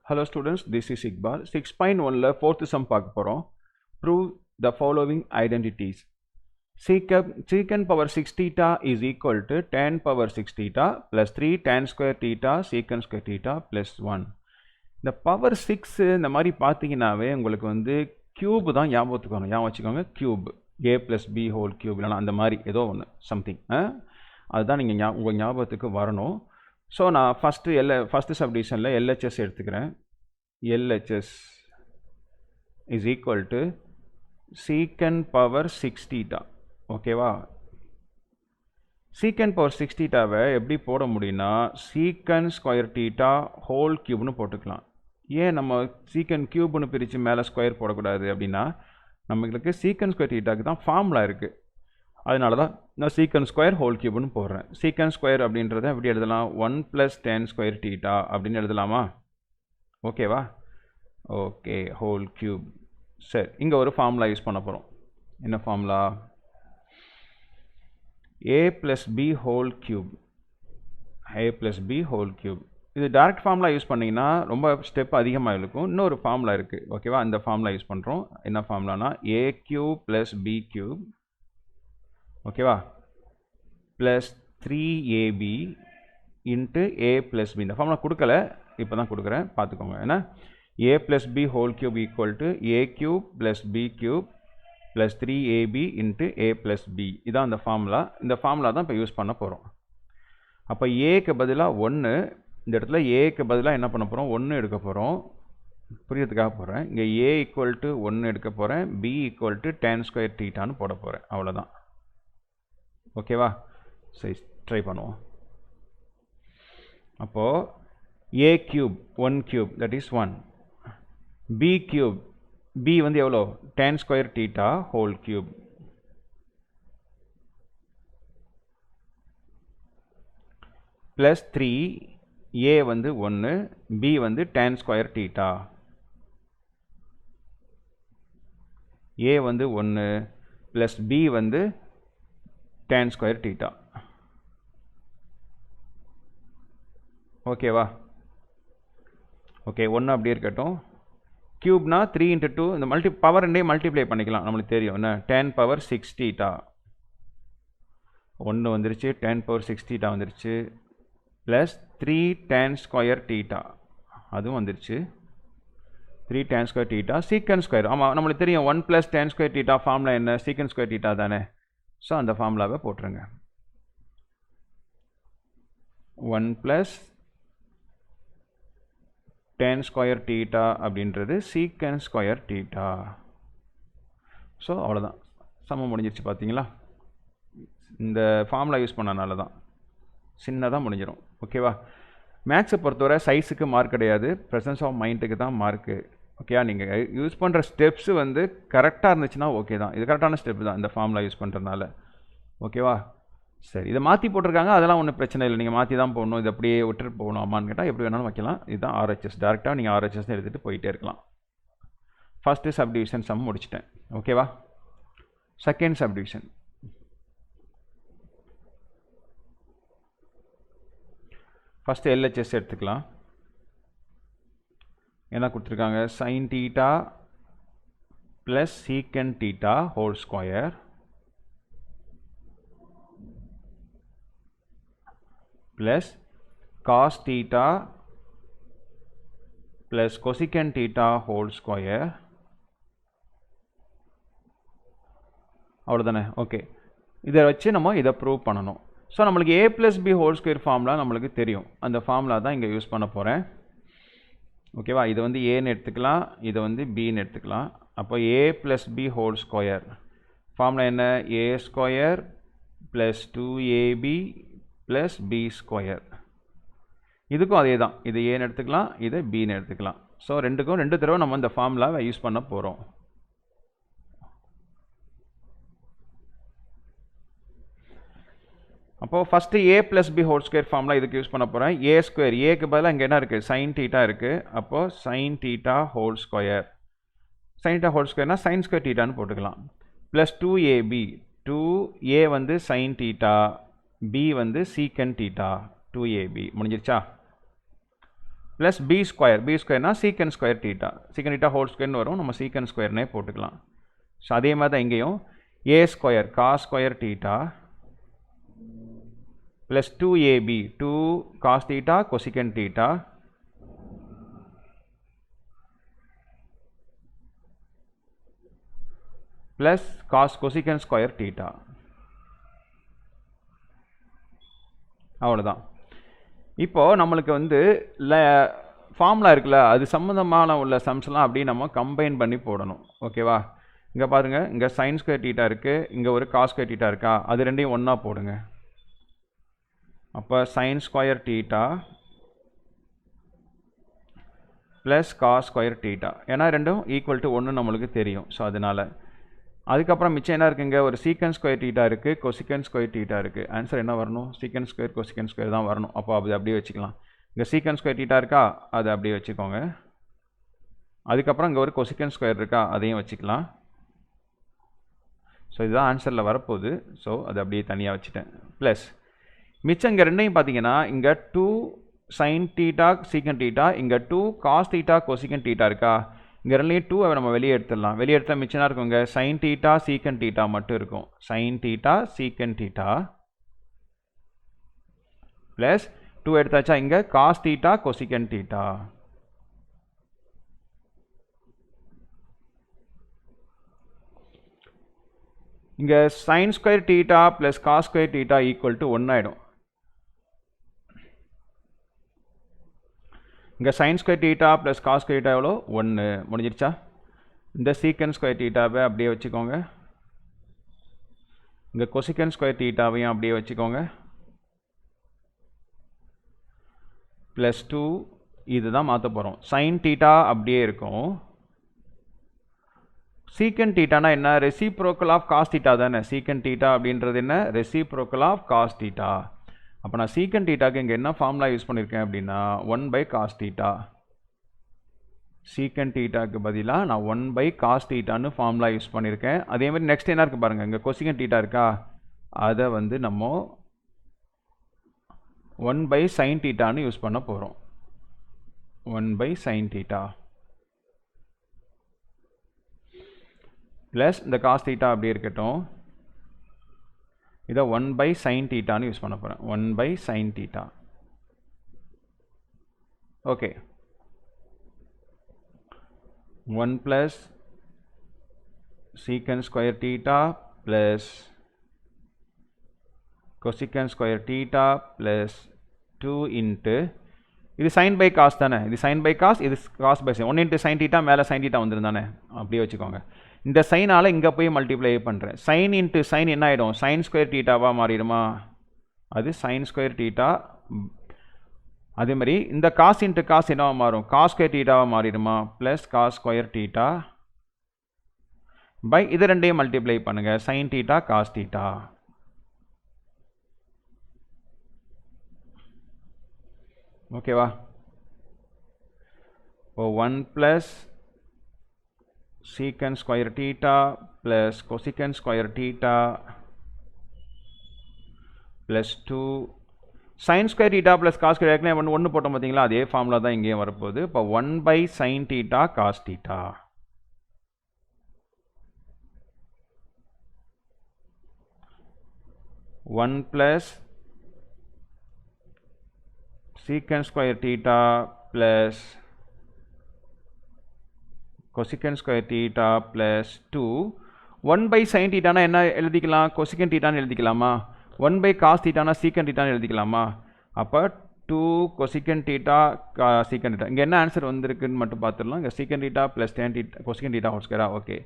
Hello students, this is Iqbal. 6.1 la fourth sum பார்க்க போறோம். Prove the following identities. Secant power 6 theta is equal to tan power 6 theta plus 3 tan square theta secant square theta plus 1. இந்த power 6 இந்த மாதிரி பார்த்தீங்கன்னாவே உங்களுக்கு வந்து cube தான் ஞாபகத்துக்கு வரணும். ஞாபகம் வச்சுக்கோங்க cube a plus b whole cube இல்லைனா அந்த மாதிரி ஏதோ ஒன்று சம்திங் அதுதான் நீங்கள் உங்கள் ஞாபகத்துக்கு வரணும். ஸோ நான் ஃபஸ்ட்டு சப்டிவிஷனில் LHS எடுத்துக்கிறேன். LHS is equal to secant power 6 theta. ஓகேவா? secant power 6 thetaவை எப்படி போட முடியும்னா secant square theta whole cubeனு போட்டுக்கலாம். ஏன் நம்ம secant cubeனு பிரித்து மேலே ஸ்கொயர் போடக்கூடாது அப்படின்னா நம்மளுக்கு secant square thetaக்கு தான் ஃபார்முலா இருக்குது. அதனால தான் நான் secant square whole cubeனு போடுறேன். secant square அப்படின்றத எப்படி எழுதலாம்? 1 plus tan square theta அப்படின்னு எழுதலாமா? ஓகேவா? Okay, whole cube. சரி, இங்கே ஒரு ஃபார்முலா யூஸ் பண்ண போகிறோம். என்ன formula? a plus b whole cube. a plus b whole cube. இது டைரக்ட் ஃபார்முலா யூஸ் பண்ணிங்கன்னா ரொம்ப ஸ்டெப் அதிகமாக இருக்கும். இன்னொரு ஃபார்முலா இருக்குது. ஓகேவா? அந்த ஃபார்முலா யூஸ் பண்ணுறோம். என்ன ஃபார்முலானா a cube plus b cube. ஓகேவா? Plus 3ab into a plus b. இந்த ஃபார்முலா கொடுக்கல, இப்போ தான் கொடுக்குறேன், பார்த்துக்கோங்க. ஏன்னா a plus b whole cube equal to a cube plus b cube plus 3ab into a plus b. இதான் அந்த ஃபார்முலா. இந்த ஃபார்முலா தான் இப்போ யூஸ் பண்ண போகிறோம். அப்போ ஏக்கு பதிலாக 1, இந்த இடத்துல ஏக்கு பதிலாக என்ன பண்ண போகிறோம்? 1 எடுக்க போகிறோம். புரியறதுக்காக போகிறேன். இங்கே a ஈக்குவல் டு 1 எடுக்க போகிறேன், b equal to tan square தீட்டான்னு போட போகிறேன். அவ்வளோதான். ஓகேவா? சரி, ட்ரை பண்ணுவோம். அப்போது a cube 1 cube that is 1, b cube b வந்து எவ்வளோ? tan square theta whole cube plus 3 a வந்து 1, b வந்து tan square theta, a வந்து 1 plus b வந்து tan square theta. ஓகேவா? ஓகே, 1 அப்படியே இருக்கட்டும். கியூப்னா 3 into 2, இந்த பவர் ரெண்டே மல்டிப்ளை பண்ணிக்கலாம். நம்மளுக்கு தெரியும் என்ன? tan power 6 theta 1 வந்துருச்சு, tan power 6 theta வந்துருச்சு, ப்ளஸ் 3 tan square theta அதுவும் வந்துருச்சு, 3 tan square theta secant square. ஆமாம், நம்மளுக்கு தெரியும் 1 plus tan square theta formula என்ன? secant square theta தானே. ஸோ அந்த ஃபார்முலாவை போட்டுருங்க. 1 plus tan square theta அப்படின்றது secant square theta. ஸோ அவ்வளோதான், சமம் முடிஞ்சிருச்சு. பார்த்தீங்களா? இந்த ஃபார்முலா யூஸ் பண்ணனால தான் சின்னதாக முடிஞ்சிடும். ஓகேவா? மேக்ஸை பொறுத்தவரை சைஸுக்கு மார்க் கிடையாது, ப்ரெசன்ஸ் ஆஃப் மைண்டுக்கு தான் மார்க்கு. ஓகேவா? நீங்கள் யூஸ் பண்ணுற ஸ்டெப்ஸு வந்து கரெக்டாக இருந்துச்சுன்னா ஓகே தான். இது கரெக்டான ஸ்டெப் தான் இந்த ஃபார்முலா யூஸ் பண்ணுறதுனால. ஓகேவா? சரி, இதை மாற்றி போட்டிருக்காங்க, அதெல்லாம் ஒன்றும் பிரச்சனை இல்லை. நீங்கள் மாற்றி தான் போடணும், இது அப்படியே விட்டுட்டு போகணும் அம்மான்னு கேட்டால் எப்படி வேணாலும் வைக்கலாம். இதுதான் RHS. டேரெக்டாக நீங்கள் RHS எடுத்துகிட்டு போயிட்டே இருக்கலாம். ஃபஸ்ட்டு சப்டிவிஷன் சம் முடிச்சிட்டேன். ஓகேவா? Second subdivision. ஃபஸ்ட்டு LHS எடுத்துக்கலாம். என்ன கொடுத்துருக்காங்க? sin theta plus secant theta whole square plus cos theta plus cosecant theta whole square. அவ்வளோதானே? ஓகே, இதை வச்சு நம்ம இதை ப்ரூவ் பண்ணணும். ஸோ நம்மளுக்கு a plus b whole square formula நம்மளுக்கு தெரியும். அந்த ஃபார்முலா தான் இங்கே யூஸ் பண்ண போகிறேன். ஓகேவா? இதை வந்து ஏன்னு எடுத்துக்கலாம், இதை வந்து பின்னு எடுத்துக்கலாம். அப்போ a plus b whole square formula என்ன? a square plus 2ab plus b square. இதுக்கும் அதே தான். இது ஏன்னு எடுத்துக்கலாம், இதை பின்னு எடுத்துக்கலாம். ஸோ ரெண்டுக்கும் 2 தடவை நம்ம இந்த ஃபார்முலாவை யூஸ் பண்ண போகிறோம். அப்போது first a plus b whole square formula இதுக்கு யூஸ் பண்ண போகிறேன். a ஸ்கொயர், ஏக்கு பதிலாக இங்கே என்ன இருக்குது? sin theta இருக்குது. அப்போது sin theta whole square. sin theta whole squareனா sin square thetaன்னு போட்டுக்கலாம். ப்ளஸ் 2ab, 2a வந்து sin theta, b வந்து secant theta, 2ab. முடிஞ்சிருச்சா? ப்ளஸ் பி ஸ்கொயர்னா சீக்கன் ஸ்கொயர் டீட்டா ஹோல் ஸ்கொயர்னு வரும், நம்ம சீக்கன் ஸ்கொயர்னே போட்டுக்கலாம். ஸோ அதே மாதிரி தான் இங்கேயும் A square cos square theta plus 2ab 2 cos theta cosecant theta plus cos cosecant square theta. அவ்வளோதான். இப்போது நம்மளுக்கு வந்து ஃபார்முலா இருக்குல்ல, அது சம்மந்தமான உள்ள சம்ஸ்லாம் அப்படியே நம்ம கம்பைன் பண்ணி போடணும். ஓகேவா? இங்கே பாருங்கள், இங்கே சைன் ஸ்கொயர் டீட்டா இருக்குது, இங்கே ஒரு காஸ் ஸ்கொயர் டீட்டா இருக்கா, அது ரெண்டையும் ஒன்றா போடுங்க. அப்போ sine square theta plus cos square theta, ஏன்னா ரெண்டும் ஈக்குவல் டு 1 நம்மளுக்கு தெரியும். ஸோ அதனால் அதுக்கப்புறம் மிச்சம் என்ன இருக்குங்க, ஒரு சீக்கன் ஸ்கொயர் டீட்டா இருக்குது, கொசிகன் ஸ்கொயர் டீட்டா இருக்குது. ஆன்சர் என்ன வரணும்? சீக்கன் ஸ்கொயர் கொசிகன் ஸ்கொயர் தான் வரணும். அப்போ அது அப்படியே வச்சுக்கலாம். இங்கே சீக்கன் ஸ்கொயர் டீட்டா இருக்கா, அதை அப்படியே வச்சுக்கோங்க. அதுக்கப்புறம் இங்கே ஒரு கொசிகன் ஸ்கொயர் இருக்கா, அதையும் வச்சுக்கலாம். ஸோ இதுதான் ஆன்சரில் வரப்போகுது. ஸோ அது அப்படியே தனியாக வச்சுட்டேன். ப்ளஸ் மிச்சம் இங்கே ரெண்டையும் பார்த்தீங்கன்னா, இங்கே 2 சைன் டீட்டா சீக்கன் டீட்டா, இங்கே 2 காஸ் டீட்டா கொசிகன் டீட்டா இருக்கா, இங்கே ரெண்டையும் 2 நம்ம வெளியே எடுத்துடலாம். வெளியே எடுத்தால் மிச்சம் இருக்குங்க, சைன் டீட்டா சீக்கன் டீட்டா மட்டும் இருக்கும். Sine theta secant theta plus 2 எடுத்தாச்சா, இங்கே காஸ் டீட்டா கொசிகன் டீட்டா. இங்கே sine square theta plus cos square theta equal to 1 ஆகிடும். இங்கே sine square theta plus cos square theta எவ்வளோ? 1. முடிஞ்சிருச்சா? இந்த சீக்கன் ஸ்கொயர் டீட்டாவை அப்படியே வச்சுக்கோங்க. இங்கே கொசிகன் ஸ்கொயர் டீட்டாவையும் அப்படியே வச்சுக்கோங்க. ப்ளஸ் 2 இதுதான் மாற்ற போகிறோம். சைன் டீட்டா அப்படியே இருக்கும். சீக்கன் டீட்டானா என்ன? ரெசிப்ரோக்கல் ஆஃப் காஸ் டீட்டா தானே. சீக்கன் டீட்டா அப்படின்றது என்ன? Reciprocal of cos theta. அப்போ நான் சீக்கன் டீட்டாக்கு இங்கே என்ன ஃபார்முலா யூஸ் பண்ணியிருக்கேன் அப்படின்னா 1/cos டீட்டா. சீக்கன் டீட்டாக்கு பதிலாக நான் 1/cos டீட்டான்னு ஃபார்முலா யூஸ் பண்ணியிருக்கேன். அதே மாதிரி நெக்ஸ்ட் என்ன இருக்குது பாருங்கள், இங்கே கொசிகன் டீட்டா இருக்கா, அதை வந்து நம்ம 1/sin டீட்டான்னு யூஸ் பண்ண போகிறோம். 1/sin டீட்டா ப்ளஸ் இந்த காஸ் டீட்டா அப்படியே இருக்கட்டும், இதை 1/sin டீட்டான்னு யூஸ் பண்ண போகிறேன். 1/sin theta. Okay, 1 + secant square theta plus cosecant square theta plus 2 into இது sin/cos தானே, இது sin/cos, இது cos/sin. 1 × sin டீட்டா மேலே sin டீட்டா வந்துருந்தானே, அப்படியே வச்சுக்கோங்க. இந்த சைனால் இங்கே போய் மல்டிப்ளை பண்ணுறேன். sin × sin என்ன ஆகிடும்? sin ஸ்கொயர் டீட்டாவாக மாறிடுமா? அது sin ஸ்கொயர் டீட்டா. அதே மாதிரி இந்த cos × cos என்னவாக மாறும்? cos ஸ்கொயர் டீட்டாவாக மாறிடுமா? Plus cos square theta by இது ரெண்டையும் மல்டிப்ளை பண்ணுங்கள், sin டீட்டா cos டீட்டா. ஓகேவா? இப்போ 1 + secant square theta plus cosecant square theta plus 2 sin square theta plus cos square theta ஒன்று போட்டோம் பார்த்தீங்களா, அதே ஃபார்முலா தான் இங்கேயும் வரப்போகுது. இப்போ 1/sin theta cos theta. One + secant square theta plus cosecant square theta plus 2 1/sin டீட்டானா என்ன எழுதிக்கலாம்? கொசிகன் டீட்டான்னு எழுதிக்கலாமா? 1/cos டீட்டானா சீக்கன் டீட்டான்னு எழுதிக்கலாமா? அப்போ 2 கொசிகன் டீட்டா சீக்கன் டீட்டா. இங்கே என்ன ஆன்சர் வந்திருக்குன்னு மட்டும் பார்த்துடலாம். இங்கே secant theta plus tan theta cosecant theta whole ஸ்கொயரா. ஓகே,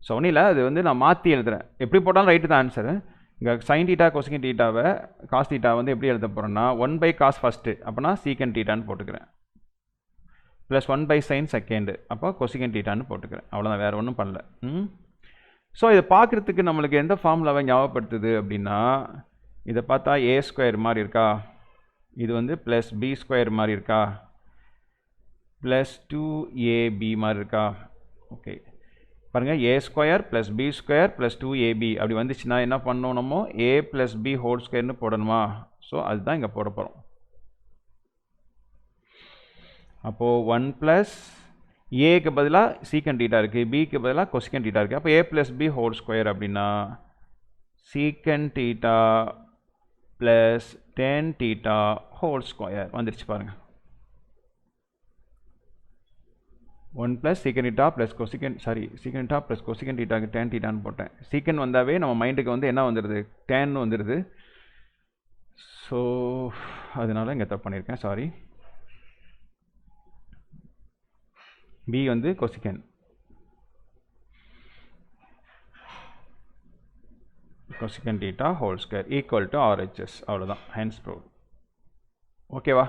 ஸோ ஒன்றும் அது வந்து நான் மாற்றி எழுதுகிறேன். எப்படி போட்டாலும் ரைட்டு தான் ஆன்சரு. இங்கே சைன் டீட்டா கொசிகன் டீட்டாவை காஸ் டீட்டா வந்து எப்படி எழுத போகிறேன்னா 1/cos ஃபஸ்ட்டு, அப்போனா சீக்கன் டீட்டான்னு போட்டுக்கிறேன். ப்ளஸ் 1/sin செகண்டு, அப்போ கொசிகன் டீட்டான்னு போட்டுக்கிறேன். அவ்வளோதான், வேறு ஒன்றும் பண்ணல. ஸோ இதை பார்க்குறதுக்கு நம்மளுக்கு எந்த ஃபார்முலாவை ஞாபகப்படுத்துது அப்படின்னா, இதை பார்த்தா a² மாதிரி இருக்கா, இது வந்து ப்ளஸ் b² மாதிரி இருக்கா, ப்ளஸ் 2ab மாதிரி இருக்கா. ஓகே பாருங்கள், a² + b² + 2ab அப்படி வந்துச்சுன்னா என்ன பண்ணணும்? நம்ம a + b ஹோல் ஸ்கொயர்னு போடணுமா? ஸோ அதுதான் இங்கே போட போகிறோம். அப்போது 1 ப்ளஸ் ஏக்கு பதிலாக சீக்கன் டீட்டா இருக்குது, பிக்கு பதிலாக கொசிக்கன் டீட்டா இருக்குது. அப்போ ஏ ப்ளஸ் பி ஹோல் ஸ்கொயர் அப்படின்னா சீக்கன் theta plus ten theta whole square வந்துருச்சு பாருங்கள். 1 ப்ளஸ் சீக்கன் டீட்டா ப்ளஸ் கொசிக்கன் சீக்கன் டீட்டா ப்ளஸ் கொசிக்கன் டீட்டாக்கு டென் டீட்டான்னு போட்டேன். சீக்கன் வந்தாவே நம்ம மைண்டுக்கு வந்து என்ன வந்துடுது, டென் வந்துடுது. ஸோ அதனால இங்கே தப்பு பண்ணியிருக்கேன், சாரி. பி வந்து cosecant, cosecant theta whole square equal to RHS, அவ்வளோதான், ஹென்ஸ் ப்ரூவ்ட். ஓகேவா?